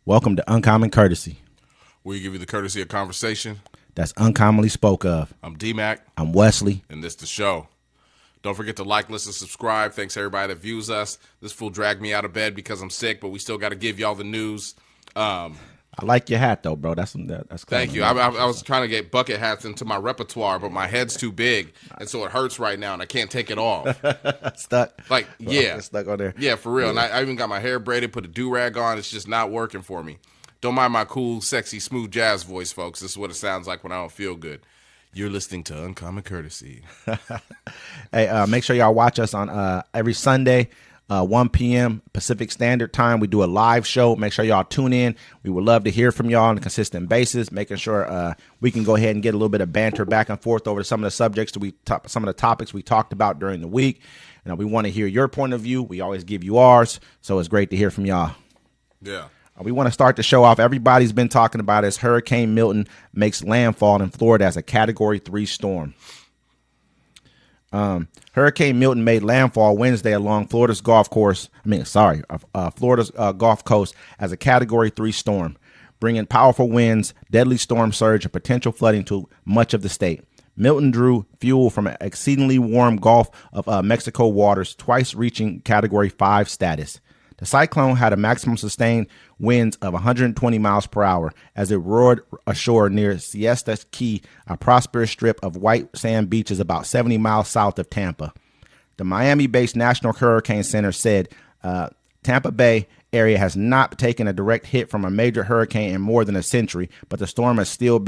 Welcome to Uncommon Courtesy. We give you the courtesy of conversation. That's uncommonly spoke of. I'm D-Mac. I'm Wesley. And this the show. Don't forget to like, listen, subscribe. Thanks everybody that views us. This fool dragged me out of bed because I'm sick, but we still got to give y'all the news. I like your hat though, bro. That's Thank you. I was trying to get bucket hats into my repertoire, but my head's too big, and so it hurts right now, and I can't take it off. Stuck. Like, yeah. It's stuck on there. Yeah, for real. Yeah. And I even got my hair braided, put a do-rag on. It's just not working for me. Don't mind my cool, sexy, smooth jazz voice, folks. This is what it sounds like when I don't feel good. You're listening to Uncommon Courtesy. Hey, make sure y'all watch us on every Sunday, 1 p.m. Pacific Standard Time. We do a live show. Make sure y'all tune in. We would love to hear from y'all on a consistent basis, making sure we can go ahead and get a little bit of banter back and forth over some of the subjects some of the topics we talked about during the week. You know, we want to hear your point of view. We always give you ours, so it's great to hear from y'all. Yeah. We want to start the show off. Everybody's been talking about as Hurricane Milton makes landfall in Florida as a Category 3 storm. Hurricane Milton made landfall Wednesday along Florida's Gulf Coast as a Category 3 storm, bringing powerful winds, deadly storm surge, and potential flooding to much of the state. Milton drew fuel from an exceedingly warm Gulf of Mexico waters, twice reaching Category 5 status. The cyclone had a maximum sustained winds of 120 miles per hour as it roared ashore near Siesta Key, a prosperous strip of white sand beaches about 70 miles south of Tampa. The Miami-based National Hurricane Center said Tampa Bay area has not taken a direct hit from a major hurricane in more than a century, but the storm is still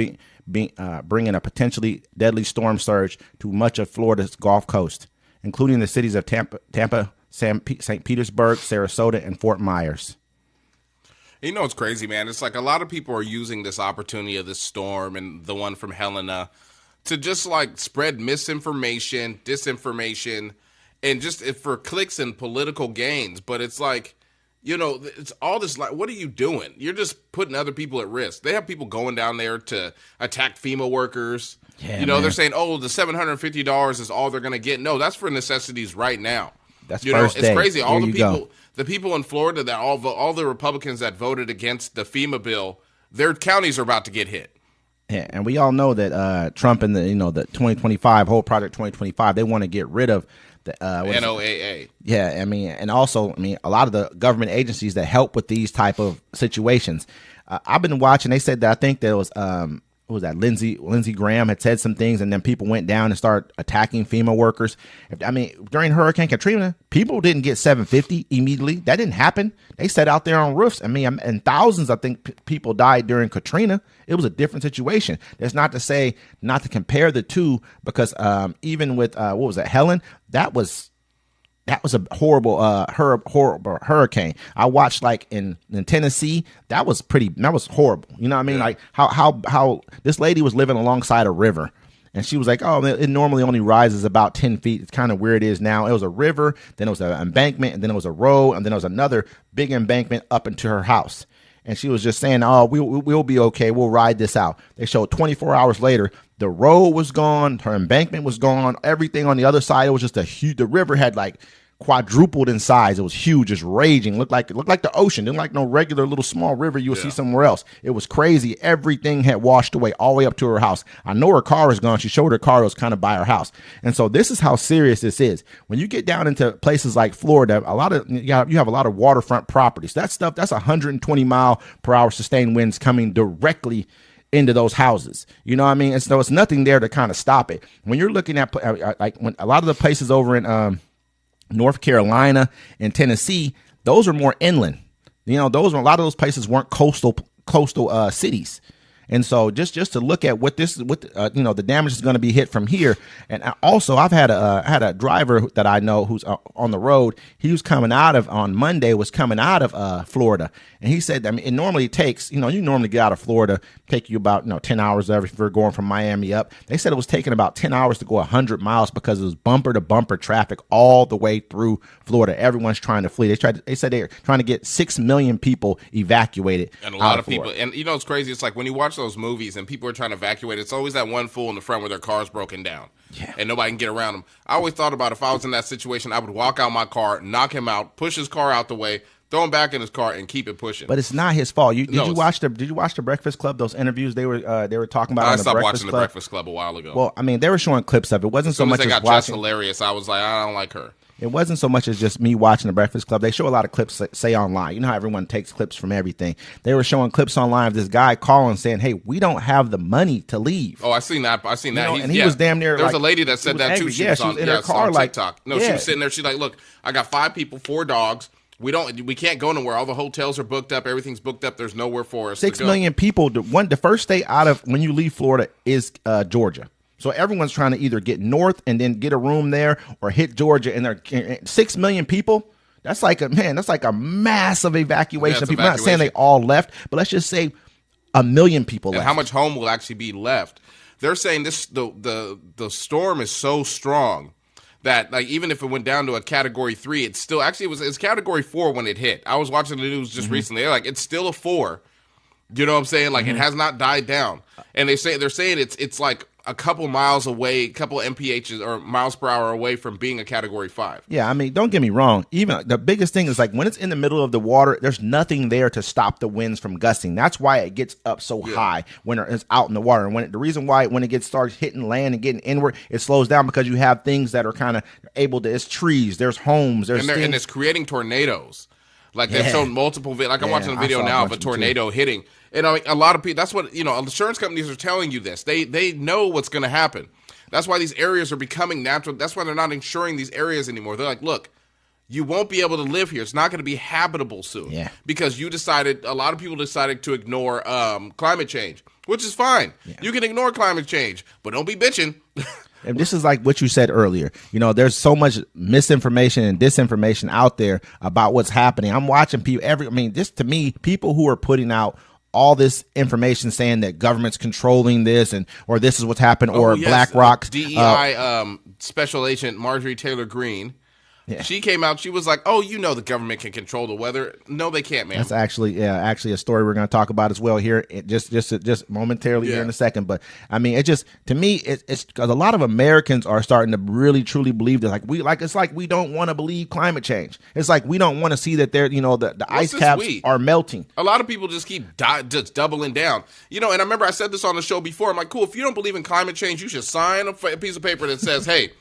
bringing a potentially deadly storm surge to much of Florida's Gulf Coast, including the cities of Tampa, St. Petersburg, Sarasota, and Fort Myers. You know, it's crazy, man. It's like a lot of people are using this opportunity of this storm and the one from Helene to just like spread misinformation, disinformation, and just for clicks and political gains. But it's like, you know, it's all this like, what are you doing? You're just putting other people at risk. They have people going down there to attack FEMA workers. Yeah, you know, man. They're saying, oh, the $750 is all they're going to get. No, that's for necessities right now. That's you know, first it's day. crazy. All Here the people in Florida that all the Republicans that voted against the FEMA bill, their counties are about to get hit. Yeah, and we all know that Trump and the 2025 whole project 2025, they want to get rid of the NOAA. Yeah, I mean, and also, a lot of the government agencies that help with these type of situations. I've been watching. They said that I think there was what was that? Lindsey Graham had said some things, and then people went down and started attacking FEMA workers. During Hurricane Katrina, people didn't get $750 immediately. That didn't happen. They sat out there on roofs. And thousands, I think, people died during Katrina. It was a different situation. That's not to say not to compare the two, because even with what was it, Helene, that was a horrible hurricane. I watched like in Tennessee. That was horrible. You know what I mean? Yeah. Like how this lady was living alongside a river, and she was like, oh, it normally only rises about 10 feet. It's kind of where it is now. It was a river, then it was an embankment, and then it was a road, and then it was another big embankment up into her house. And she was just saying, oh, we'll be okay. We'll ride this out. They showed 24 hours later, the road was gone. Her embankment was gone. Everything on the other side, it was just the river had like quadrupled in size. It was huge, just raging. Looked like the ocean. Didn't like no regular little small river you would see somewhere else. It was crazy. Everything had washed away all the way up to her house. I know her car is gone. She showed her car was kind of by her house. And so this is how serious this is. When you get down into places like Florida, you have a lot of waterfront properties. That stuff, that's 120 mile per hour sustained winds coming directly into those houses. You know what I mean? And so it's nothing there to kind of stop it. When you're looking at like when a lot of the places over in North Carolina and Tennessee, those are more inland. You know, a lot of those places weren't coastal cities. And so just to look at the damage is going to be hit from here. And also I've had a driver that I know who's on the road. He was coming out of Florida. And he said, it normally takes, you normally get out of Florida, take you about, 10 hours if you're going from Miami up. They said it was taking about 10 hours to go 100 miles because it was bumper to bumper traffic all the way through Florida. Everyone's trying to flee. They said they're trying to get 6 million people evacuated. And a lot of people, and it's crazy. It's like when you watch those movies and people are trying to evacuate, it's always that one fool in the front where their car's broken down. Yeah. And nobody can get around him. I always thought about if I was in that situation, I would walk out my car, knock him out, push his car out the way, throw him back in his car, and keep it pushing. But it's not his fault. Did you watch the Breakfast Club? Those interviews they were talking about. I stopped watching the Breakfast Club a while ago. Well, I mean, they were showing clips of it. It wasn't so much they as got watching. Jess hilarious. I was like, I don't like her. It wasn't so much as just me watching the Breakfast Club. They show a lot of clips, say online. You know how everyone takes clips from everything. They were showing clips online of this guy calling saying, "Hey, we don't have the money to leave." Oh, I seen that. You know, and he was damn near. There was a lady that said that too. She was in her car, on like TikTok. No, she was sitting there. She's like, "Look, I got 5 people, 4 dogs. We can't go nowhere. All the hotels are booked up. Everything's booked up. There's nowhere for us. 6 million people. The first state out of when you leave Florida is Georgia. So everyone's trying to either get north and then get a room there or hit Georgia. And they're 6 million people. That's like a massive evacuation of people. I'm not saying they all left, but let's just say 1 million people left. And how much home will actually be left? They're saying the storm is so strong that like even if it went down to a category 3, it's still it's category 4 when it hit. I was watching the news just recently. They're like, it's still a 4. You know what I'm saying? Like it has not died down. And they're saying it's like a couple miles away, couple MPHs or miles per hour away from being a category 5. Yeah, I mean, don't get me wrong. Even the biggest thing is like when it's in the middle of the water, there's nothing there to stop the winds from gusting. That's why it gets up so high when it's out in the water. And the reason why when it starts hitting land and getting inward, it slows down because you have things that are kind of able to. It's trees, there's homes, and it's creating tornadoes. Like they've shown multiple videos. Like I'm watching a video now of a tornado hitting. And I mean, a lot of people, that's what, insurance companies are telling you this. They know what's going to happen. That's why these areas are becoming natural. That's why they're not insuring these areas anymore. They're like, look, you won't be able to live here. It's not going to be habitable soon. Yeah. Because a lot of people decided to ignore climate change, which is fine. Yeah. You can ignore climate change, but don't be bitching. And this is like what you said earlier. There's so much misinformation and disinformation out there about what's happening. I'm watching people to me, people who are putting out all this information saying that government's controlling this or this is what's happened or BlackRock. DEI Special Agent Marjorie Taylor Greene. Yeah. She came out. She was like, "Oh, the government can control the weather." No, they can't, man. That's actually a story we're going to talk about as well here, just momentarily here in a second. But I mean, it's because a lot of Americans are starting to really truly believe that. It's like we don't want to believe climate change. It's like we don't want to see that the ice caps are melting. A lot of people just keep just doubling down. And I remember I said this on the show before. I'm like, cool. If you don't believe in climate change, you should sign a piece of paper that says, "Hey,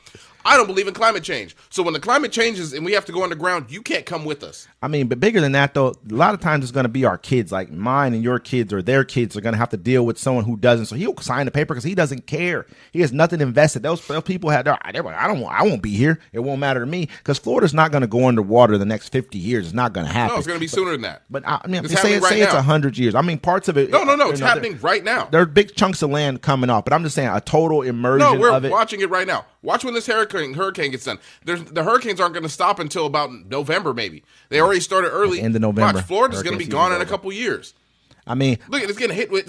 I don't believe in climate change. So when the climate changes and we have to go underground, you can't come with us." I mean, but bigger than that, though, a lot of times it's going to be our kids, like mine and your kids or their kids are going to have to deal with someone who doesn't. So he'll sign the paper because he doesn't care. He has nothing invested. Those people they're like, I won't be here. It won't matter to me because Florida's not going to go underwater the next 50 years. It's not going to happen. No, it's going to be sooner than that. But I mean, say it's 100 years. I mean, parts of it. No. It's happening right now. There are big chunks of land coming off, but I'm just saying a total immersion of it. No, we're watching it right now. Watch when this hurricane gets done. The hurricanes aren't going to stop until about November, maybe. They already started early. End of November. Watch, Florida's going to be gone in a couple years. I mean, look, it's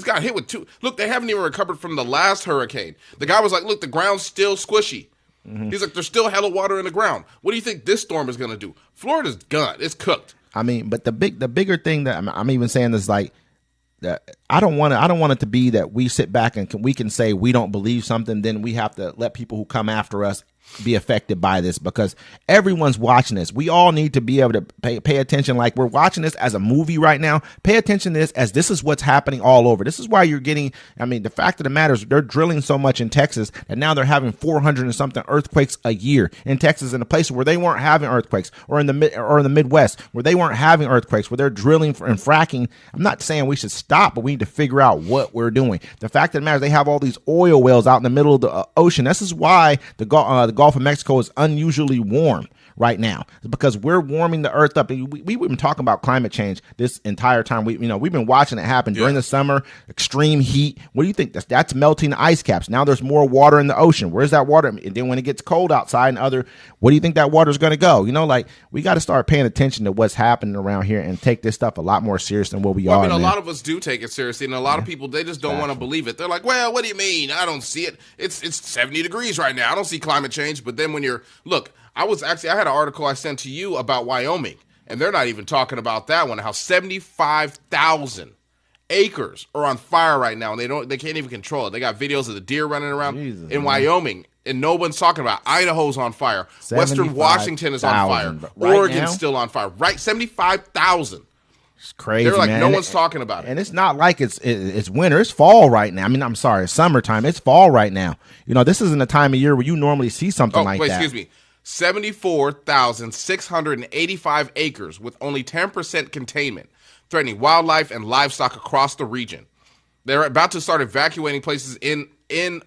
got hit with 2. Look, they haven't even recovered from the last hurricane. The guy was like, "Look, the ground's still squishy." Mm-hmm. He's like, "There's still hella water in the ground." What do you think this storm is going to do? Florida's gone. It's cooked. I mean, but the bigger thing that I'm even saying is like, I don't want it to be that we sit back and we can say we don't believe something, then we have to let people who come after us be affected by this because everyone's watching this. We all need to be able to pay attention. Like we're watching this as a movie right now. Pay attention to this as this is what's happening all over. This is why you're getting, the fact of the matter is they're drilling so much in Texas that now they're having 400 and something earthquakes a year in Texas in a place where they weren't having earthquakes or in the Midwest where they weren't having earthquakes where they're drilling and fracking. I'm not saying we should stop, but we need to figure out what we're doing. The fact of the matter is they have all these oil wells out in the middle of the ocean. This is why the Gulf of Mexico is unusually warm right now. It's because we're warming the earth up. We've been talking about climate change this entire time. We've been watching it happen during the summer, extreme heat. What do you think? That's melting the ice caps. Now there's more water in the ocean. Where's that water? And then when it gets cold outside where do you think that water is going to go? We got to start paying attention to what's happening around here and take this stuff a lot more serious than what we are. A lot of us do take it seriously, and a lot of people, they just don't want to believe it. They're like, "Well, what do you mean? I don't see it. It's 70 degrees right now. I don't see climate change." But then when I had an article I sent to you about Wyoming, and they're not even talking about that one, how 75,000 acres are on fire right now, and they can't even control it. They got videos of the deer running around in Wyoming. and no one's talking about it. Idaho's on fire. Western Washington is on fire. Right Oregon's now, still on fire. Right, 75,000. It's crazy, They're like, man. no one's talking about it. And it's not like it's winter. It's fall right now. I mean, I'm sorry, it's summertime. It's fall right now. You know, this isn't a time of year where you normally see something like that. Excuse me. 74,685 acres with only 10% containment, threatening wildlife and livestock across the region. They're about to start evacuating places in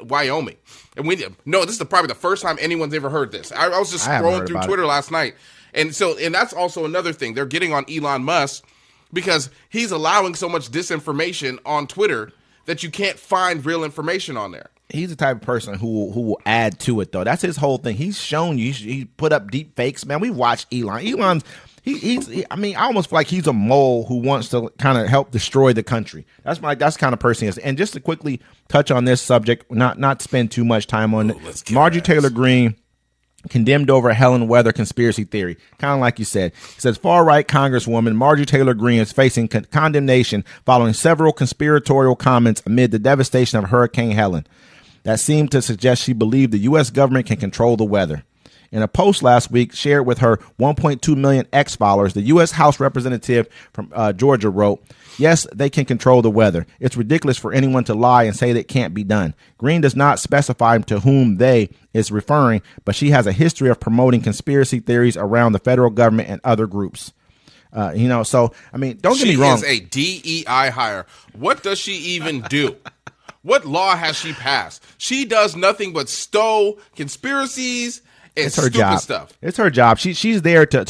Wyoming. And this is probably the first time anyone's ever heard this. I was just scrolling through Twitter last night. And that's also another thing. They're getting on Elon Musk because he's allowing so much disinformation on Twitter that you can't find real information on there. He's the type of person who will add to it, though. That's his whole thing. He's shown you. He put up deep fakes, man. We watched Elon. Elon's I mean, I almost feel like he's a mole who wants to kind of help destroy the country. That's the kind of person he is. And just to quickly touch on this subject, not spend too much time on it. Marjorie Taylor Greene condemned over a Helen weather conspiracy theory. Kind of like you said. It says far-right Congresswoman Marjorie Taylor Greene is facing condemnation following several conspiratorial comments amid the devastation of Hurricane Helen that seemed to suggest she believed the U.S. government can control the weather. In a post last week shared with her 1.2 million X followers, the U.S. House representative from Georgia wrote, "Yes, they can control the weather. It's ridiculous for anyone to lie and say that it can't be done." Greene does not specify to whom they is referring, but she has a history of promoting conspiracy theories around the federal government and other groups. So, I mean, don't get me wrong. She is a DEI hire. What does she even do? What law has she passed? She does nothing but stow conspiracies and it's her stupid job. Stuff. It's her job. She's there to.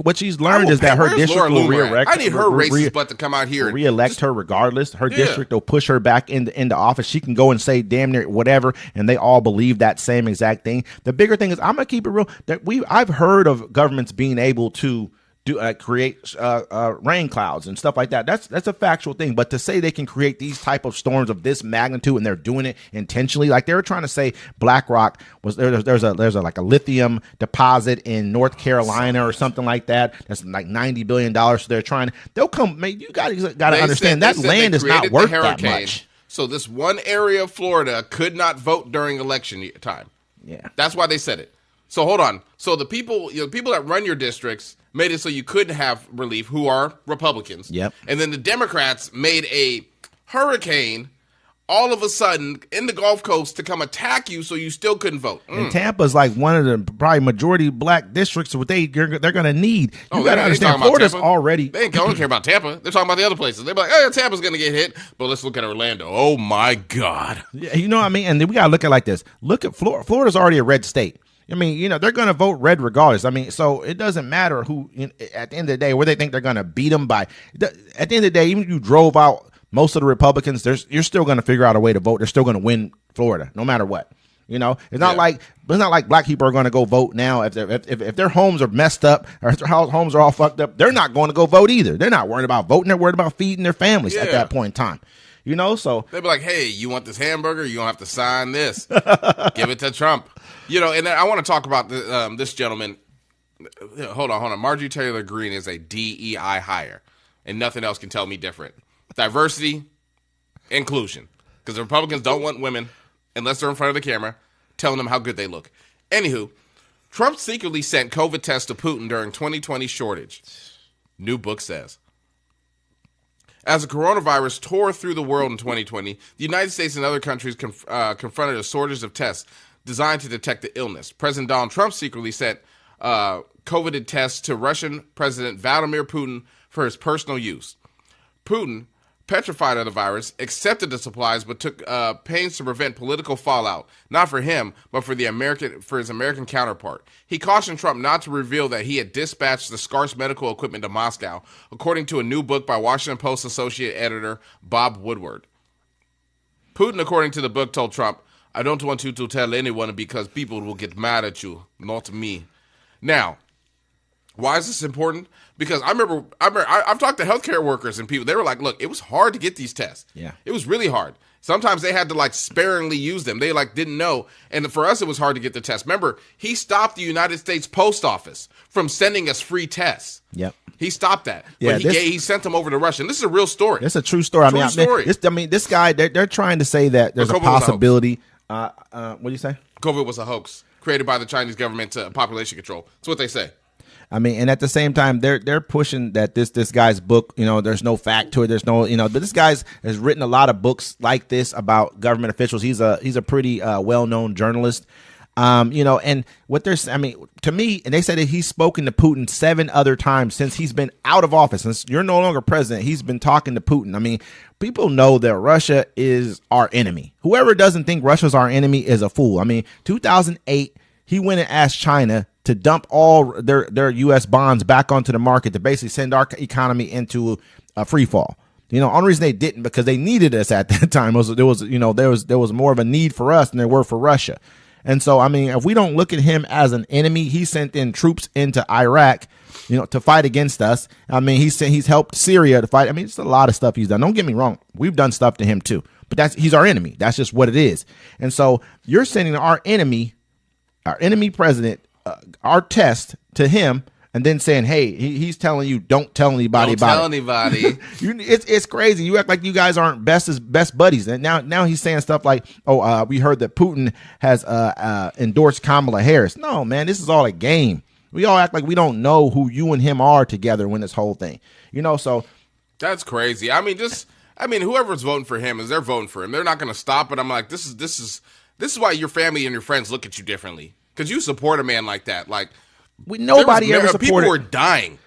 What she's learned is that her district will reelect. I need her racist butt to come out here and reelect her regardless. Her district will push her back into office. She can go and say damn near whatever, and they all believe that same exact thing. The bigger thing is, I'm gonna keep it real. That I've heard of governments being able to create rain clouds and stuff like that. That's a factual thing. But to say they can create these type of storms of this magnitude and they're doing it intentionally, like they were trying to say BlackRock was there's a lithium deposit in North Carolina or something like that. That's like $90 billion. So they'll come. Man, you got to understand that land is not worth that much. So this one area of Florida could not vote during election time. Yeah, that's why they said it. So hold on. So the people that run your districts made it so you couldn't have relief, who are Republicans. Yep. And then the Democrats made a hurricane all of a sudden in the Gulf Coast to come attack you, so you still couldn't vote. And Tampa's like one of the probably majority black districts that they're going to need. You got to understand, Florida's already. They don't care about Tampa. They're talking about the other places. They're like, oh, Tampa's going to get hit, but let's look at Orlando. Oh my God. Yeah, you know what I mean? And then we got to look at it like this. Look at Florida. Florida's already a red state. I mean, they're going to vote red regardless. I mean, so it doesn't matter who, at the end of the day, where they think they're going to beat them by. At the end of the day, even if you drove out most of the Republicans, you're still going to figure out a way to vote. They're still going to win Florida, no matter what. It's not like black people are going to go vote now. If their homes are messed up or if their homes are all fucked up, they're not going to go vote either. They're not worried about voting. They're worried about feeding their families at that point in time. So they'd be like, hey, you want this hamburger? You don't have to sign this. Give it to Trump. And I want to talk about this gentleman. Hold on. Marjorie Taylor Greene is a DEI hire, and nothing else can tell me different. Diversity, inclusion. Because the Republicans don't want women, unless they're in front of the camera, telling them how good they look. Anywho, Trump secretly sent COVID tests to Putin during 2020 shortage. New book says. As the coronavirus tore through the world in 2020, the United States and other countries confronted a shortage of tests designed to detect the illness. President Donald Trump secretly sent COVID tests to Russian President Vladimir Putin for his personal use. Putin, petrified of the virus, accepted the supplies but took pains to prevent political fallout, not for him, but for his American counterpart. He cautioned Trump not to reveal that he had dispatched the scarce medical equipment to Moscow, according to a new book by Washington Post associate editor Bob Woodward. Putin, according to the book, told Trump, I don't want you to tell anyone because people will get mad at you, not me. Now, why is this important? Because I've talked to healthcare workers and people. They were like, look, it was hard to get these tests. Yeah. It was really hard. Sometimes they had to sparingly use them. They didn't know. And for us, it was hard to get the test. Remember, he stopped the United States Post Office from sending us free tests. Yep. He stopped that. Yeah, but he sent them over to Russia. And this is a real story. It's a true story. True story. This guy, they're trying to say that there's a possibility What do you say? COVID was a hoax created by the Chinese government to population control. That's what they say. I mean, and at the same time, they're pushing that this guy's book, there's no fact to it. There's no, but this guy's has written a lot of books like this about government officials. He's a pretty well-known journalist. And what to me, and they said that he's spoken to Putin 7 other times since he's been out of office. Since you're no longer president, he's been talking to Putin. I mean, people know that Russia is our enemy. Whoever doesn't think Russia's our enemy is a fool. I mean, 2008, he went and asked China to dump all their U.S. bonds back onto the market to basically send our economy into a free fall. Only reason they didn't because they needed us at that time. There was more of a need for us than there were for Russia. And so, I mean, if we don't look at him as an enemy, he sent in troops into Iraq, to fight against us. I mean, he's helped Syria to fight. I mean, it's a lot of stuff he's done. Don't get me wrong. We've done stuff to him too, but he's our enemy. That's just what it is. And so you're sending our enemy president, our test to him, and then saying, hey, he's telling you, don't tell anybody about it. Don't tell anybody. It's crazy. You act like you guys aren't best buddies. And now he's saying stuff like, we heard that Putin has endorsed Kamala Harris. No, man, this is all a game. We all act like we don't know who you and him are together when this whole thing, so. That's crazy. I mean, whoever's voting for him they're voting for him. They're not going to stop it. I'm like, this is why your family and your friends look at you differently. Because you support a man like that. Like, nobody ever supported. People were dying.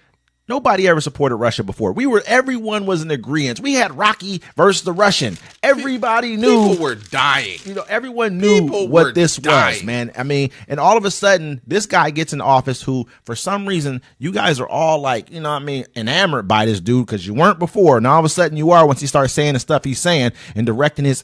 Nobody ever supported Russia before. Everyone was in agreement. We had Rocky versus the Russian. Everybody knew. People were dying. Everyone knew what this was, man. I mean, and all of a sudden, this guy gets in office who, for some reason, you guys are all like, enamored by this dude because you weren't before. And all of a sudden you are once he starts saying the stuff he's saying and directing his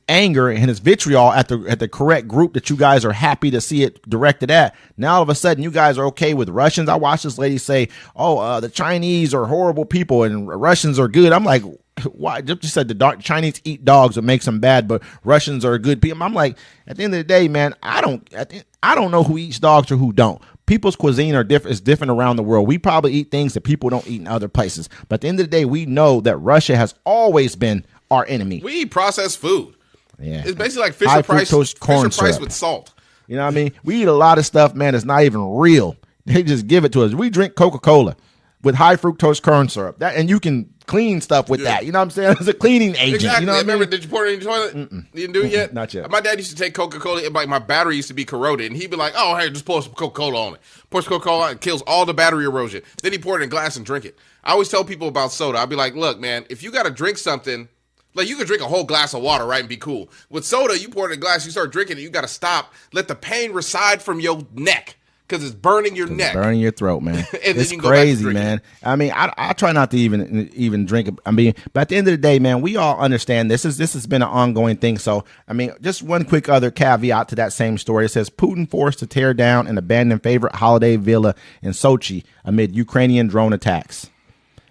anger and his vitriol at the correct group that you guys are happy to see it directed at. Now all of a sudden you guys are okay with Russians. I watched this lady say, the Chinese are horrible people and Russians are good. I'm like, why? Just said the Chinese eat dogs, what makes them bad, but Russians are good people. I'm like, at the end of the day, man, I don't know who eats dogs or who don't. People's cuisine is different around the world. We probably eat things that people don't eat in other places. But at the end of the day, we know that Russia has always been our enemy. We eat processed food. Yeah, it's basically like Fisher Price with salt. You know what I mean? We eat a lot of stuff, man, that's not even real. They just give it to us. We drink Coca-Cola with high fructose corn syrup. And you can clean stuff with that. You know what I'm saying? It's a cleaning agent. Exactly. You know what Remember, I mean? Did you pour it in your toilet? You didn't do it yet? Not yet. My dad used to take Coca-Cola. Like my battery used to be corroded, and he'd be like, "Oh, hey, just pour some Coca-Cola on it. Pour some Coca-Cola on it. It kills all the battery erosion." Then he poured it in a glass and drink it. I always tell people about soda. I'd be like, "Look, man, if you got to drink something." Like, you could drink a whole glass of water, right, and be cool. With soda, you pour it in a glass, you start drinking it, you got to stop. Let the pain reside from your neck because it's burning your neck. Burning your throat, man. It's crazy, man. I mean, I try not to even drink it. I mean, but at the end of the day, man, we all understand this has been an ongoing thing. So, I mean, just one quick other caveat to that same story. It says Putin forced to tear down an abandoned favorite holiday villa in Sochi amid Ukrainian drone attacks.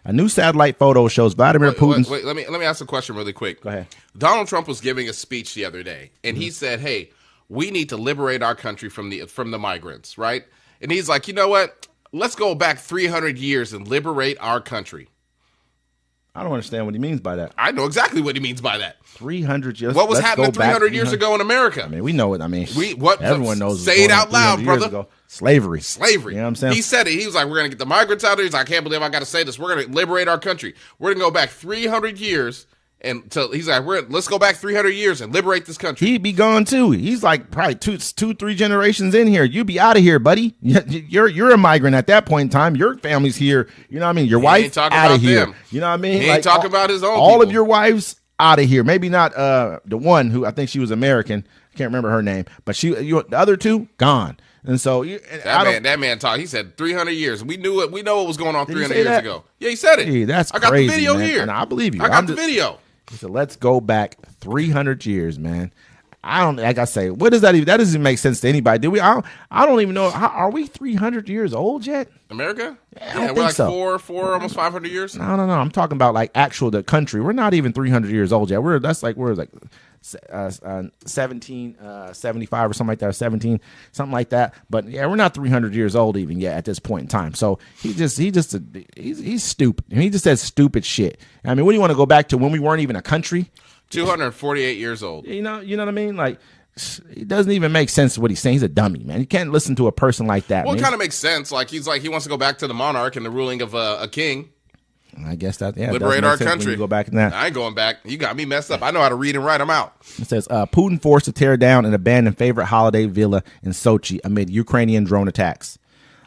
A new satellite photo shows Vladimir Putin's... Wait, let me ask a question really quick. Go ahead. Donald Trump was giving a speech the other day, and he said, hey, we need to liberate our country from the migrants, right? And he's like, you know what? Let's go back 300 years and liberate our country. I don't understand what he means by that. I know exactly what he means by that. 300 years. What was happening 300 years ago in America? I mean, we know it. I mean, everyone knows. Say it out loud, brother. Slavery. You know what I'm saying? He said it. He was like, we're going to get the migrants out there. He's like, I can't believe I got to say this. We're going to liberate our country. We're going to go back 300 years. And he's like, let's go back 300 years and liberate this country. He'd be gone too. He's like probably two, 3 generations in here. You'd be out of here, buddy. You're a migrant at that point in time. Your family's here. You know what I mean? Your wife out of here. You know what I mean? He ain't talking about his own all people. of your wives out of here. Maybe not the one who I think she was American. I can't remember her name, but the other 2 gone. And so that man talked. He said 300 years. We knew it. We know what was going on 300 years ago. Yeah, he said it. Hey, that's crazy. I got the video man. here. And I believe you. I got the video. He said, let's go back 300 years, man. I don't, like I say, what does that even, that doesn't even make sense to anybody. Do we? I don't even know. Are we 300 years old yet? America? Yeah, we're like four, almost 500 years. No. I'm talking about like the country. We're not even 300 years old yet. We're like 1775 or something like that, or 17, something like that. But yeah, we're not 300 years old even yet at this point in time. So he's stupid. He just says stupid shit. I mean, what do you want to go back to when we weren't even a country? 248 years old. You know what I mean? Like, it doesn't even make sense what he's saying. He's a dummy, man. You can't listen to a person like that. Well, man. It kind of makes sense. Like he wants to go back to the monarch and the ruling of a king. I guess that liberate our country. Go back in that. I ain't going back. You got me messed up. I know how to read and write. I'm out. It says Putin forced to tear down an abandoned favorite holiday villa in Sochi amid Ukrainian drone attacks.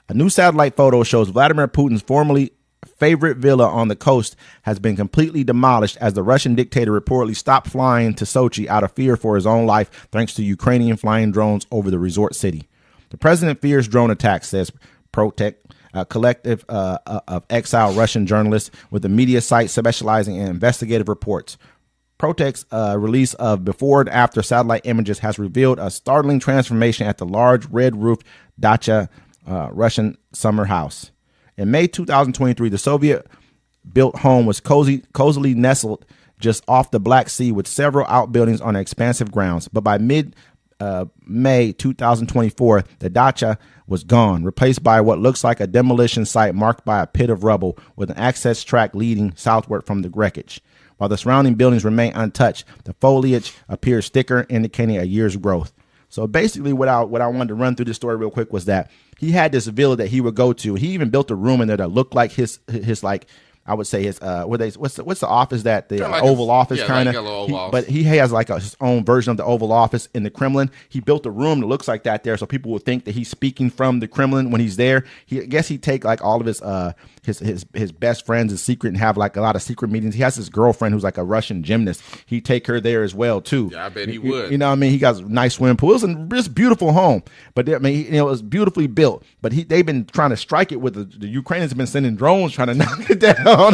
A new satellite photo shows Vladimir Putin's formerly favorite villa on the coast has been completely demolished as the Russian dictator reportedly stopped flying to Sochi out of fear for his own life thanks to Ukrainian flying drones over the resort city. The president fears drone attacks, says Protect, a collective of exiled Russian journalists with a media site specializing in investigative reports. Protect's release of before and after satellite images has revealed a startling transformation at the large red-roofed dacha Russian summer house. In May 2023, the Soviet-built home was cozily nestled just off the Black Sea with several outbuildings on expansive grounds. But by mid-May 2024, the dacha was gone, replaced by what looks like a demolition site marked by a pit of rubble with an access track leading southward from the wreckage. While the surrounding buildings remain untouched, the foliage appears thicker, indicating a year's growth. So basically what I wanted to run through this story real quick was that he had this villa that he would go to. He even built a room in there that looked like his like, I would say his what's the office that the like Oval Office kind of, like but he has like his own version of the Oval Office in the Kremlin. He built a room that looks like that there, so people would think that he's speaking from the Kremlin when he's there. I guess he'd take like all of his best friends in secret and have like a lot of secret meetings. He has this girlfriend who's like a Russian gymnast. He'd take her there as well too. Yeah, I bet he would. You know what I mean? He got a nice swimming pool. It was this beautiful home, but I mean, it was beautifully built. But they've been trying to strike it with the Ukrainians have been sending drones trying to knock it down. Well,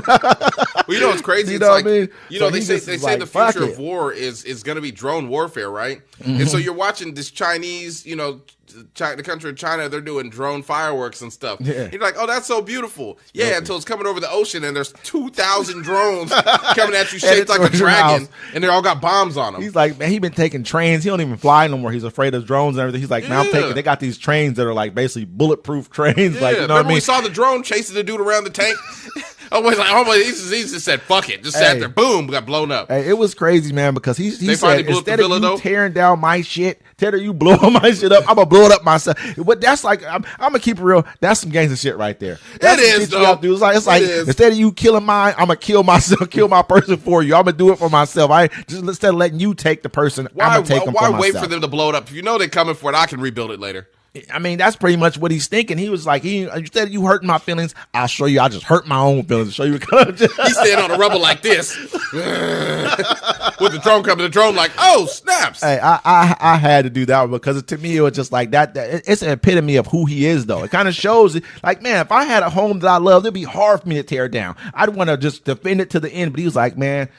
you know what's crazy? You know what I mean? You know, So they he say just they is say like, the fuck future it. of war is going to be drone warfare, right? And so you're watching this Chinese, you know, the country of China, they're doing drone fireworks and stuff. Yeah. You're like, oh, that's so beautiful. Yeah, until it's coming over the ocean and there's 2,000 drones coming at you shaped like a towards your dragon, house. and they all got bombs on them. He's like, man, he been taking trains. He don't even fly no more. He's afraid of drones and everything. He's like, man, I'm taking. They got these trains that are like basically bulletproof trains. Yeah, Like, you know remember what I mean? we saw the drone chasing the dude around the tank? He just said, fuck it. Just sat there. Boom, got blown up. Hey, it was crazy, man, because he They said, finally blew up the instead of villa, you though? tearing down my shit, you blowing my shit up, I'm going to blow it up myself. But that's like, I'm going to keep it real. That's some gangster shit right there. That's It some is, shit you have to do. It's like It is. instead of you killing mine, I'm going to kill myself, kill my person for you. I'm going to do it for myself. Instead of letting you take the person, I'm Why going to take them for myself. wait for them to blow it up? If you know they're coming for it, I can rebuild it later. I mean, that's pretty much what he's thinking. He was like, instead of you hurting my feelings, I'll show you. I'll just hurt my own feelings. Show you. He's standing on the rubble like this. With the drone coming, the drone like, oh, snaps. Hey, I had to do that one because to me it was just like that. It's an epitome of who he is, though. It kind of shows, like, man, if I had a home that I loved, it'd be hard for me to tear it down. I'd want to just defend it to the end. But he was like, man,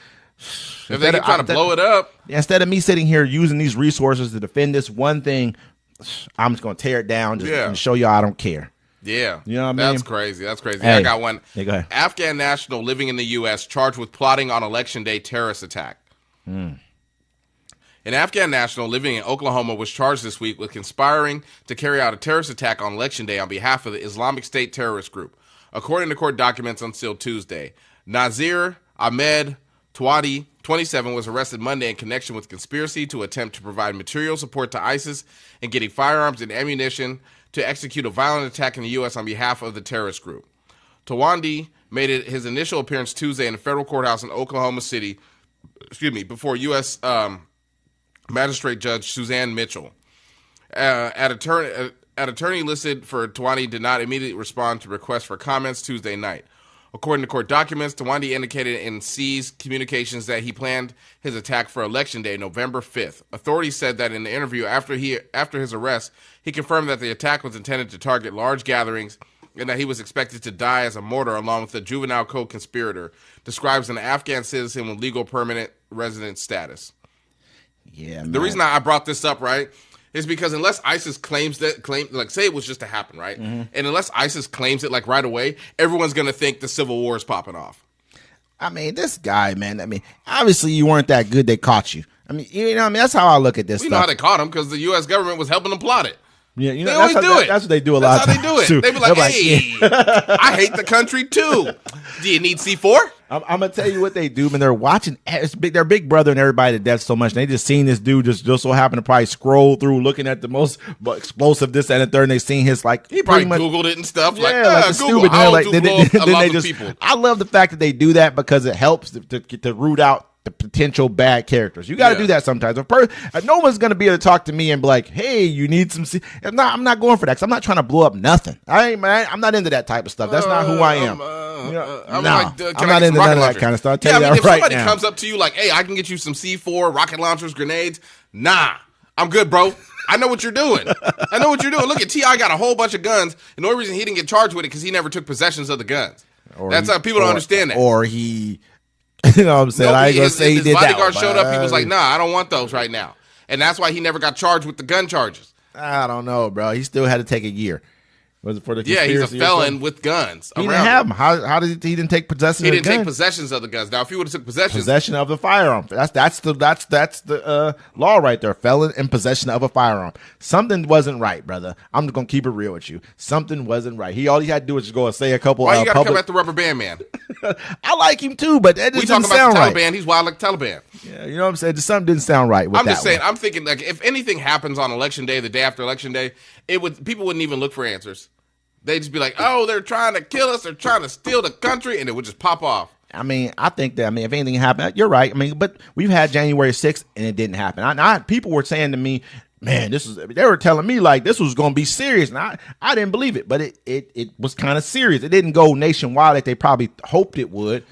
If they keep trying to blow it up. instead of me sitting here using these resources to defend this one thing, I'm just gonna tear it down and show y'all I don't care. Yeah. You know what I mean? That's crazy. That's crazy. Hey. I got one. Yeah, go ahead. Afghan national living in the U.S. charged with plotting on Election Day terrorist attack. An Afghan national living in Oklahoma was charged this week with conspiring to carry out a terrorist attack on Election Day on behalf of the Islamic State terrorist group. According to court documents unsealed Tuesday, Nazir Ahmed Tawadi, 27, was arrested Monday in connection with conspiracy to attempt to provide material support to ISIS and getting firearms and ammunition to execute a violent attack in the U.S. on behalf of the terrorist group. Tawandi made his initial appearance Tuesday in a federal courthouse in Oklahoma City, before U.S. Magistrate Judge Suzanne Mitchell. An attorney listed for Tawandi did not immediately respond to requests for comments Tuesday night. According to court documents, Tawandi indicated in C's communications that he planned his attack for Election Day, November 5th. Authorities said that in the interview after his arrest, he confirmed that the attack was intended to target large gatherings and that he was expected to die as a martyr along with a juvenile co-conspirator, describes an Afghan citizen with legal permanent resident status. Yeah, man. The reason I brought this up, right, is because unless ISIS say it was just to happen, right? Mm-hmm. And unless ISIS claims it like right away, everyone's going to think the civil war is popping off. I mean, this guy, man, I mean, obviously you weren't that good. They caught you. I mean, you know what I mean? That's how I look at this We stuff. know how they caught him because the U.S. government was helping them plot it. Yeah, they always do it. That's what they do a lot. That's how they do it. Too. They be like, hey, I hate the country too. Do you need C4? I'm gonna tell you what they do, man. They're watching. It's big. They're Big Brother and everybody to death so much. And they just seen this dude just so happen to probably scroll through looking at the most explosive this and the third. And they seen his like he probably Googled it and stuff. Yeah, like Google. stupid. Then they just. People. I love the fact that they do that because it helps to root out the potential bad characters. You got to do that sometimes. No one's going to be able to talk to me and be like, hey, you need some... I'm not going for that because I'm not trying to blow up nothing. I'm not into that type of stuff. That's not who I am. I'm not into none of that kind of stuff. I'll tell you that if somebody comes up to you like, hey, I can get you some C4, rocket launchers, grenades. Nah, I'm good, bro. I know what you're doing. Look at T.I. got a whole bunch of guns, and the only reason he didn't get charged with it because he never took possessions of the guns. That's how people don't understand that. Or he... You know what I'm saying? I ain't gonna say he did that. His bodyguard showed up. He was like, nah, I don't want those right now. And that's why he never got charged with the gun charges. I don't know, bro. He still had to take a year. Was it for the conspiracy? Yeah, he's a felon with guns. He didn't have them. How did he didn't take possession? He of didn't take possessions of the guns. Now, if he would have took possession of the firearm, that's the law right there. Felon in possession of a firearm. Something wasn't right, brother. I'm just gonna keep it real with you. Something wasn't right. All he had to do was just go and say a couple. Why you gotta come at the rubber band man? I like him too, but that just didn't sound right. We talking about the Taliban. He's wild like Taliban. Yeah, you know what I'm saying. Just something didn't sound right. I'm just saying. I'm thinking like if anything happens on election day, the day after election day, people wouldn't even look for answers. They'd just be like, oh, they're trying to kill us. They're trying to steal the country. And it would just pop off. I mean, I think that, if anything happened, you're right. I mean, but we've had January 6th and it didn't happen. People were saying to me, man, they were telling me like this was going to be serious. And I didn't believe it, but it was kind of serious. It didn't go nationwide like they probably hoped it would.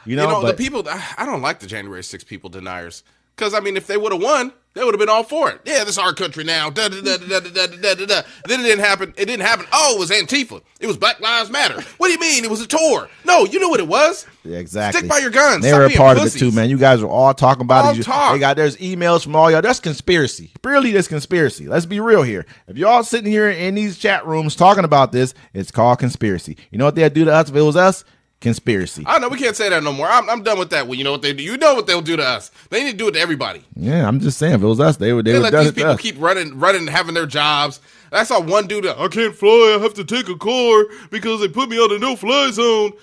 The people, I don't like the January 6th people deniers. Because, if they would have won, they would have been all for it. Yeah, this is our country now. Da, da, da, da, da, da, da, da. Then it didn't happen. Oh, it was Antifa. It was Black Lives Matter. What do you mean? It was a tour. No, you knew what it was. Yeah, exactly. Stick by your guns. They were a part of it too, man. You guys were all talking about it. There's emails from all y'all. That's conspiracy. Really, that's conspiracy. Let's be real here. If y'all sitting here in these chat rooms talking about this, it's called conspiracy. You know what they'd do to us if it was us? Conspiracy. I know we can't say that no more. I'm done with that. Well, you know what they do? You know what they'll do to us? They need to do it to everybody. Yeah, I'm just saying. If it was us, they would let these people keep running, having their jobs. I saw one dude. I can't fly. I have to take a car because they put me on a no-fly zone.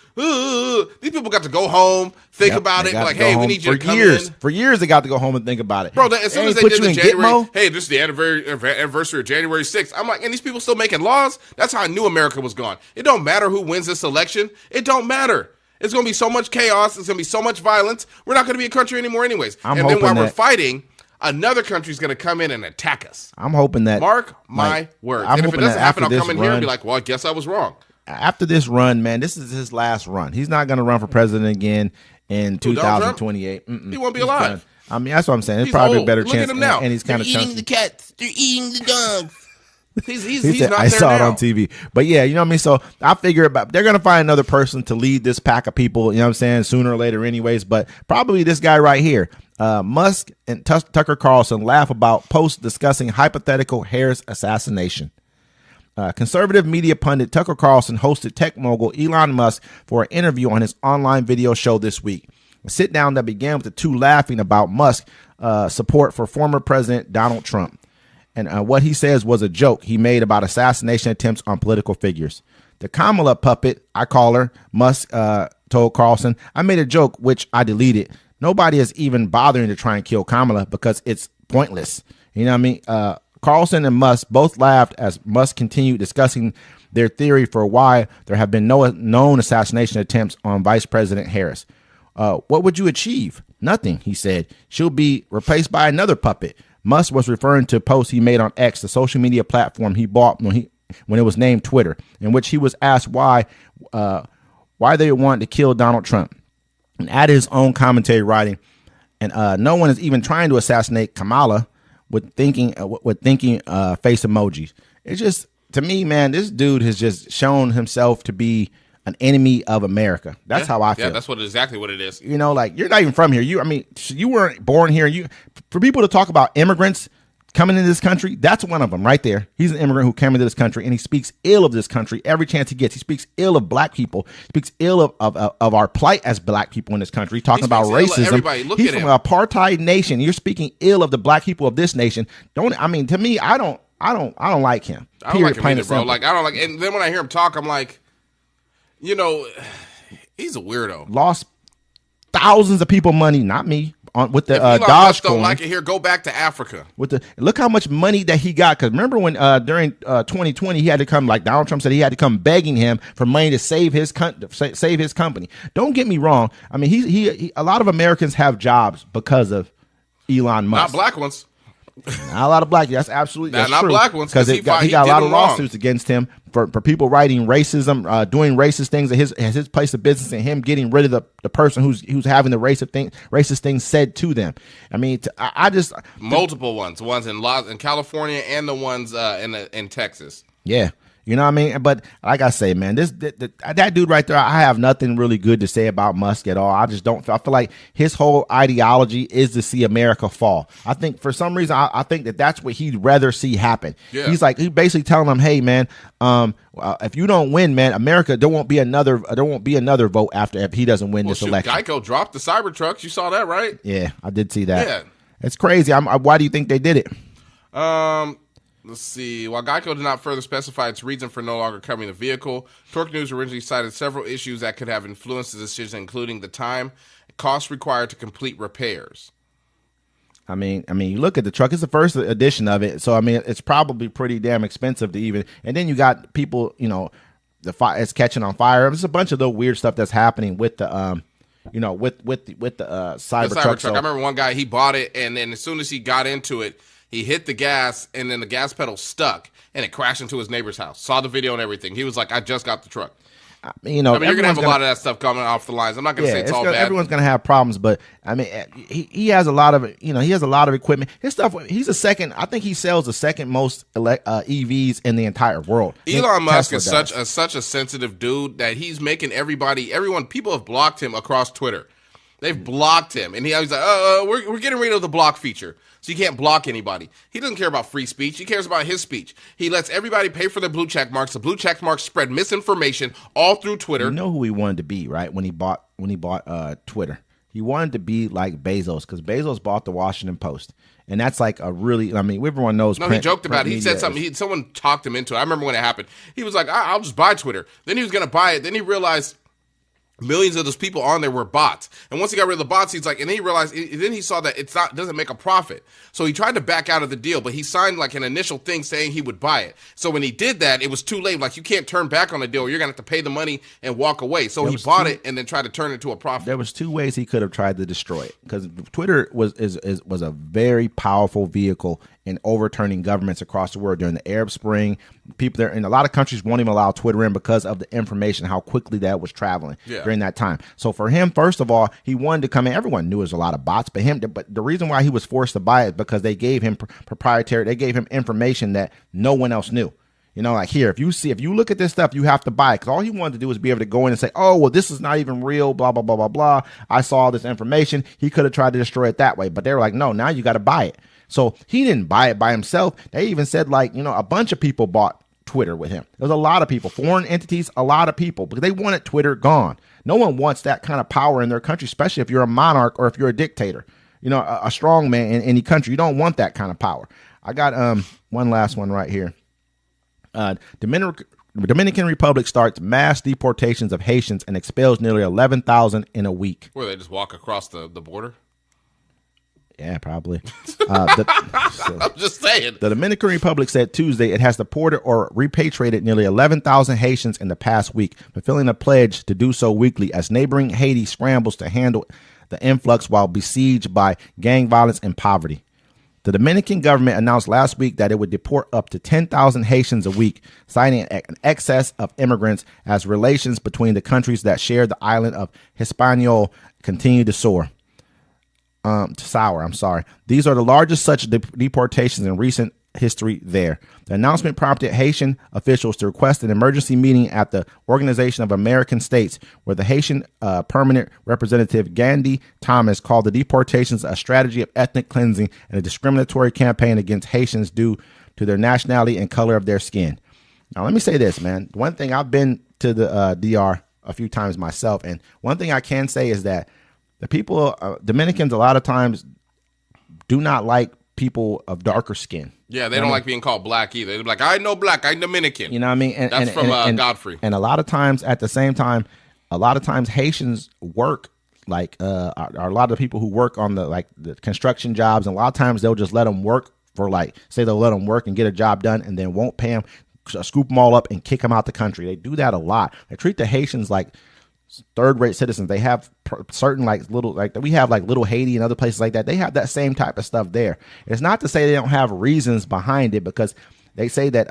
These people got to go home, think about it. Like, hey, we need you to come in. For years, they got to go home and think about it. Bro, as soon as they did the January, hey, this is the anniversary of January 6th. I'm like, and these people still making laws? That's how I knew America was gone. It don't matter who wins this election. It don't matter. It's going to be so much chaos. It's going to be so much violence. We're not going to be a country anymore anyways. And then while we're fighting, another country's going to come in and attack us. I'm hoping that. Mark my words. And if it doesn't happen, I'll come in here and be like, well, I guess I was wrong. After this run, man, this is his last run. He's not going to run for president again in 2028. He won't be alive. That's what I'm saying. It's probably a better chance. Look at him now. And he's kind of eating the cats. They're eating the dogs. He's not I there saw it now. on TV. But yeah, you know what I mean? So I figure they're going to find another person to lead this pack of people, you know what I'm saying, sooner or later anyways. But probably this guy right here. Musk and Tucker Carlson laugh about posts discussing hypothetical Harris assassination. Conservative media pundit Tucker Carlson hosted tech mogul Elon Musk for an interview on his online video show this week. A sit down that began with the two laughing about Musk's support for former President Donald Trump. And what he says was a joke he made about assassination attempts on political figures. The Kamala puppet, I call her, Musk told Carlson, I made a joke which I deleted. Nobody is even bothering to try and kill Kamala because it's pointless. You know what I mean? Carlson and Musk both laughed as Musk continued discussing their theory for why there have been no known assassination attempts on Vice President Harris. What would you achieve? Nothing, he said. She'll be replaced by another puppet. Musk was referring to posts he made on X, the social media platform he bought when it was named Twitter, in which he was asked why they wanted to kill Donald Trump, and added his own commentary writing. And no one is even trying to assassinate Kamala with thinking face emojis. It's just, to me, man, this dude has just shown himself to be an enemy of America. That's how I feel. Yeah, that's exactly what it is. You know, like, you're not even from here. You weren't born here. For people to talk about immigrants coming into this country, that's one of them right there. He's an immigrant who came into this country, and he speaks ill of this country every chance he gets. He speaks ill of black people. He speaks ill of our plight as black people in this country. Talking about racism. He's from an apartheid nation. You're speaking ill of the black people of this nation. To me, I don't I don't like him. I don't like him plain either, and bro. simple. Like I don't like. And then when I hear him talk, I'm like, you know, he's a weirdo. Lost thousands of people money, not me, with the Elon Dodge Musk don't coin. like it here. Go back to Africa. Look how much money that he got. Because remember when during 2020 he had to come, like Donald Trump said, he had to come begging him for money to save his company. Don't get me wrong. I mean, he a lot of Americans have jobs because of Elon Musk. Not black ones. Not a lot of black. That's absolutely not true. black ones, because he got a lot of lawsuits wrong. against him for people writing racism, doing racist things at his place of business, and him getting rid of the person who's having the racist things said to them. I mean, I just multiple ones in California and the ones in Texas. Yeah. You know what I mean? But like I say, man, that dude right there, I have nothing really good to say about Musk at all. I just don't. I feel like his whole ideology is to see America fall. I think for some reason, I think that's what he'd rather see happen. Yeah. He's basically telling them, hey, man, if you don't win, man, America, there won't be another vote after if he doesn't win this election. Geico dropped the Cybertrucks. You saw that, right? Yeah, I did see that. Yeah. It's crazy. Why do you think they did it? Let's see. While Geico did not further specify its reason for no longer covering the vehicle, Torque News originally cited several issues that could have influenced the decision, including the time and cost required to complete repairs. I mean, you look at the truck. It's the first edition of it, so I mean, it's probably pretty damn expensive to even. And then you got people, the fire it's catching on fire. There's a bunch of the weird stuff that's happening with the, with the Cybertruck. I remember one guy, he bought it, and then as soon as he got into it, he hit the gas, and then the gas pedal stuck, and it crashed into his neighbor's house. Saw the video and everything. He was like, I just got the truck. I mean, you're going to have a lot of that stuff coming off the lines. I'm not going to say it's all bad. Everyone's going to have problems, but I mean, he has a lot of, he has a lot of equipment. His stuff, I think he sells the second most EVs in the entire world. Elon Musk is such a sensitive dude that he's making people have blocked him across Twitter. They've blocked him, and he's like, we're getting rid of the block feature, so you can't block anybody. He doesn't care about free speech. He cares about his speech. He lets everybody pay for their blue check marks. The blue check marks spread misinformation all through Twitter. You know who he wanted to be, right? When he bought Twitter, he wanted to be like Bezos, because Bezos bought the Washington Post, and that's like everyone knows. No, he joked about it. He said something. Someone talked him into it. I remember when it happened. He was like, I'll just buy Twitter. Then he was going to buy it. Then he realized millions of those people on there were bots. And once he got rid of the bots, he's like, and then he realized, then he saw that doesn't make a profit. So he tried to back out of the deal, but he signed like an initial thing saying he would buy it. So when he did that, it was too late. Like, you can't turn back on the deal. You're going to have to pay the money and walk away. So he bought it and then tried to turn it into a profit. There was two ways he could have tried to destroy it, because Twitter was a very powerful vehicle in overturning governments across the world during the Arab Spring. People there in a lot of countries won't even allow Twitter in because of the information, how quickly that was traveling during that time. So for him, first of all, he wanted to come in. Everyone knew it was a lot of bots, but the reason why he was forced to buy it because they gave him they gave him information that no one else knew. Like, here, if you look at this stuff, you have to buy it. Because all he wanted to do was be able to go in and say, oh, well, this is not even real, blah, blah, blah, blah, blah. I saw all this information. He could have tried to destroy it that way. But they were like, no, now you got to buy it. So he didn't buy it by himself. They even said, a bunch of people bought Twitter with him. There's a lot of people, foreign entities, a lot of people, because they wanted Twitter gone. No one wants that kind of power in their country, especially if you're a monarch or if you're a dictator. A strong man in any country. You don't want that kind of power. I got one last one right here. Dominican Republic starts mass deportations of Haitians and expels nearly 11,000 in a week. Where they just walk across the border? Yeah, probably. I'm just saying. The Dominican Republic said Tuesday it has deported or repatriated nearly 11,000 Haitians in the past week, fulfilling a pledge to do so weekly as neighboring Haiti scrambles to handle the influx while besieged by gang violence and poverty. The Dominican government announced last week that it would deport up to 10,000 Haitians a week, citing an excess of immigrants as relations between the countries that share the island of Hispaniola continue to sour. These are the largest such deportations in recent history there. The announcement prompted Haitian officials to request an emergency meeting at the Organization of American States, where the Haitian permanent representative Gandhi Thomas called the deportations a strategy of ethnic cleansing and a discriminatory campaign against Haitians due to their nationality and color of their skin. Now, let me say this, man. One thing, I've been to the DR a few times myself, and one thing I can say is that the people, Dominicans, a lot of times do not like people of darker skin. Yeah, they don't like being called black either. They're like, I know black, I'm Dominican. You know what I mean? And, That's from Godfrey. And a lot of times, at the same time, a lot of times Haitians work like are a lot of people who work on the construction jobs, and a lot of times they'll just let them work for say they'll let them work and get a job done, and then won't pay them, scoop them all up and kick them out the country. They do that a lot. They treat the Haitians like third-rate citizens. They have certain we have little Haiti and other places like that. They have that same type of stuff there. It's not to say they don't have reasons behind it, because they say that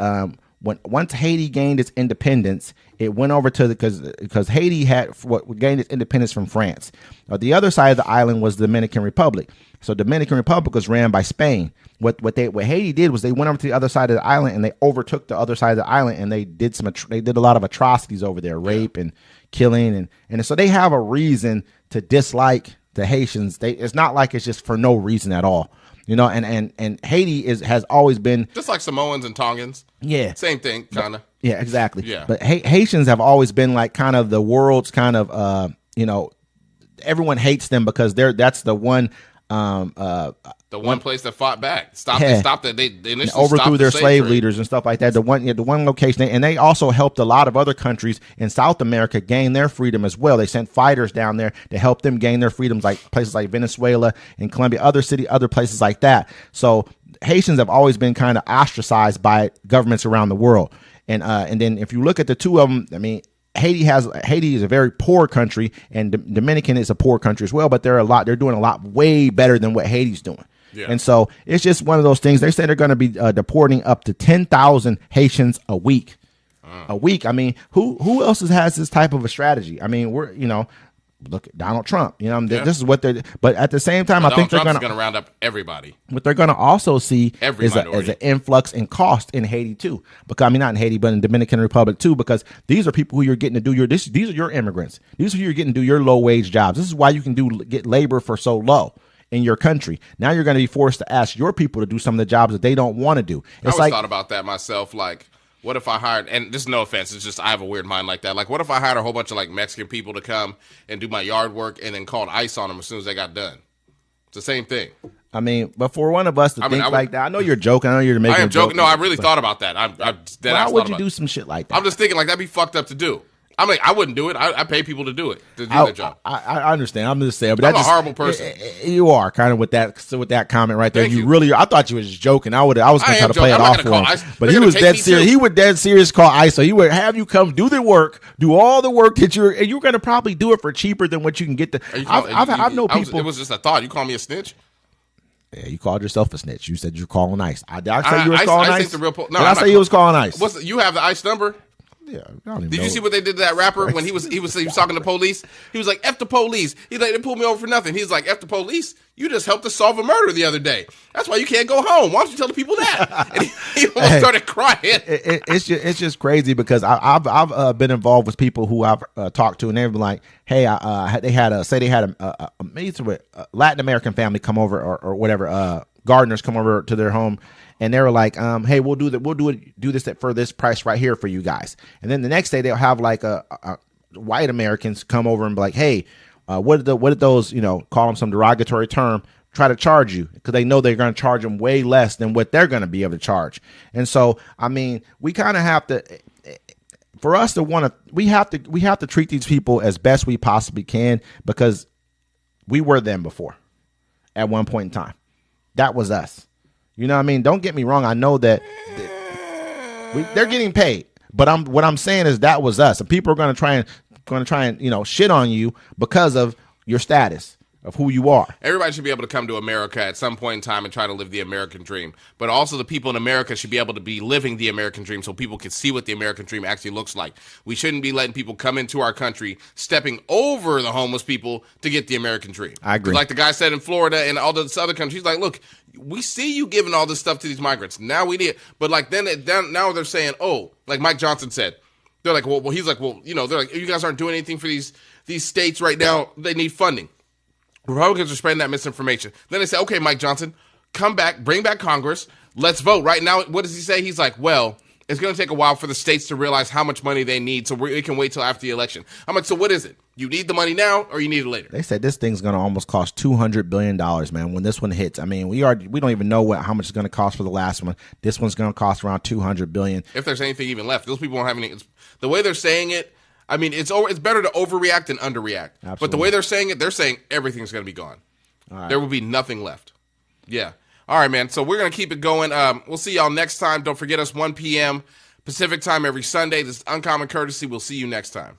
once Haiti gained its independence, it went over to because Haiti had gained its independence from France. The other side of the island was the Dominican Republic. So Dominican Republic was ran by Spain. What Haiti did was they went over to the other side of the island and they overtook the other side of the island, and they did a lot of atrocities over there, rape and killing, and so they have a reason to dislike the Haitians. It's not like it's just for no reason at all. You know, and Haiti has always been just like Samoans and Tongans. Yeah, same thing, kind of. Yeah, exactly. Yeah, but Haitians have always been like kind of the world's kind of everyone hates them because that's the one the one place that fought back, they initially overthrew their slave trade. leaders and stuff like that. The one location, and they also helped a lot of other countries in South America gain their freedom as well. They sent fighters down there to help them gain their freedoms, like places like Venezuela and Colombia, other places like that. So Haitians have always been kind of ostracized by governments around the world. And then if you look at the two of them, I mean, Haiti is a very poor country, and Dominican is a poor country as well, but they're doing a lot way better than what Haiti's doing. Yeah. And so it's just one of those things. They say they're going to be deporting up to 10,000 Haitians a week. A week. I mean, who else has this type of a strategy? I mean, look at Donald Trump. You know, this is what they're. But at the same time, I think they're going to round up everybody. What they're going to also see is an influx in cost in Haiti too. Because not in Haiti, but in Dominican Republic too. Because these are people who you're getting to do these are your immigrants. These are who you're getting to do your low wage jobs. This is why you can get labor for so low in your country. Now you're going to be forced to ask your people to do some of the jobs that they don't want to do. I always thought about that myself. Like, what if I hired, and this is no offense, it's just I have a weird mind like that. Like, what if I hired a whole bunch of Mexican people to come and do my yard work and then called ICE on them as soon as they got done? It's the same thing. I mean, but for one of us to think like that, I know you're joking. I know you're making. I am joking. No, I really thought about that. Why would you do some shit like that? I'm just thinking that'd be fucked up to do. I mean, I wouldn't do it. I pay people to do it, to do their job. I understand. I'm just saying, but I'm a horrible person. You are kind of with that comment right there. You really. I thought you was just joking. I was going to try to play it off for him, but he was dead serious. He would dead serious call ICE. So he would have you come do the work, do all the work that you're going to probably do it for cheaper than what you can get. I've known people. It was just a thought. You call me a snitch? Yeah, you called yourself a snitch. You said you're calling ICE. I say you was calling ICE. No, I say you was calling ICE. You have the ICE number? Yeah, did you see what they did to that rapper when he was talking to police? He was like, F the police. He's like, they pulled me over for nothing. He's like, F the police? You just helped us solve a murder the other day. That's why you can't go home. Why don't you tell the people that? And he almost started crying. It's just crazy because I've been involved with people who I've talked to, and they've been like, hey, they had a Latin American family come over or whatever, gardeners come over to their home. And they were like, "Hey, we'll do this for this price right here for you guys." And then the next day they'll have a white Americans come over and be like, "Hey, what did those call them some derogatory term try to charge you?" Because they know they're going to charge them way less than what they're going to be able to charge. And so, I mean, we kind of have to. For us to we have to treat these people as best we possibly can because we were them before, at one point in time. That was us. You know what I mean? Don't get me wrong. I know that they're getting paid, but what I'm saying is that was us. And people are going to try and shit on you because of your status of who you are. Everybody should be able to come to America at some point in time and try to live the American dream. But also the people in America should be able to be living the American dream so people can see what the American dream actually looks like. We shouldn't be letting people come into our country, stepping over the homeless people to get the American dream. I agree. Like the guy said in Florida and all this other countries, like, look, we see you giving all this stuff to these migrants. Now we need it. But now they're saying, oh, like Mike Johnson said, they're like, well, he's like, well, they're like, you guys aren't doing anything for these states right now. They need funding. Republicans are spreading that misinformation. Then they say, okay, Mike Johnson, come back, bring back Congress. Let's vote. Right now, what does he say? He's like, well, it's going to take a while for the states to realize how much money they need, so we can wait till after the election. I'm like, so what is it? You need the money now, or you need it later? They said this thing's going to almost cost $200 billion, man, when this one hits. I mean, we don't even know how much it's going to cost for the last one. This one's going to cost around $200 billion. If there's anything even left. Those people won't have any. The way they're saying it, I mean, it's better to overreact than underreact. Absolutely. But the way they're saying it, they're saying everything's going to be gone. All right. There will be nothing left. Yeah. All right, man. So we're going to keep it going. We'll see y'all next time. Don't forget us, 1 p.m. Pacific time every Sunday. This is Uncommon Courtesy. We'll see you next time.